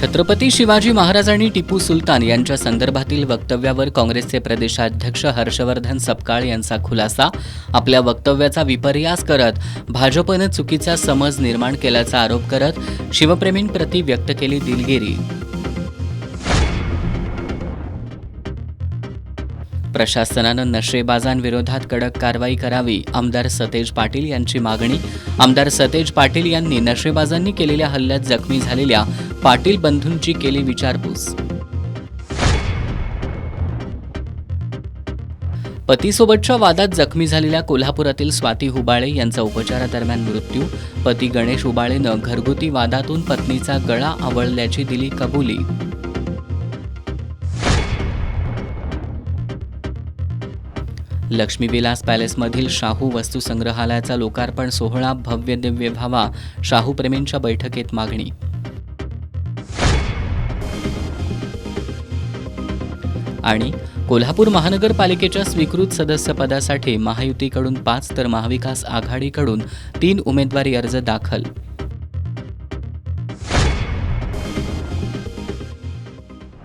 छत्रपती शिवाजी महाराज आणि टिपू सुलतान यांच्या संदर्भातील वक्तव्यावर काँग्रेसचे प्रदेशाध्यक्ष हर्षवर्धन सपकाळ यांचा खुलासा. आपल्या वक्तव्याचा विपर्यास करत भाजपनं चुकीचा समज निर्माण केल्याचा आरोप करत शिवप्रेमींप्रती व्यक्त केली दिलगिरी. प्रशासनानं नशेबाजांविरोधात कडक कारवाई करावी, आमदार सतेज पाटील यांची मागणी. आमदार सतेज पाटील यांनी नशेबाजांनी केलेल्या हल्ल्यात जखमी झालेल्या पाटील बंधूंची केली विचारपूस. पतीसोबतच्या वादात जखमी झालेल्या कोल्हापुरातील स्वाती हुबाळे यांचा उपचारादरम्यान मृत्यू. पती गणेश हुबाळेनं घरगुती वादातून पत्नीचा गळा आवळल्याची दिली कबुली. लक्ष्मीविलास पॅलेसमधील शाहू वस्तुसंग्रहालयाचा लोकार्पण सोहळा भव्य दिव्य व्हावा, शाहूप्रेमींच्या बैठकीत मागणी. आणि कोल्हापूर महानगरपालिकेच्या स्वीकृत सदस्यपदासाठी महायुतीकडून 5 तर महाविकास आघाडीकडून 3 उमेदवारी अर्ज दाखल.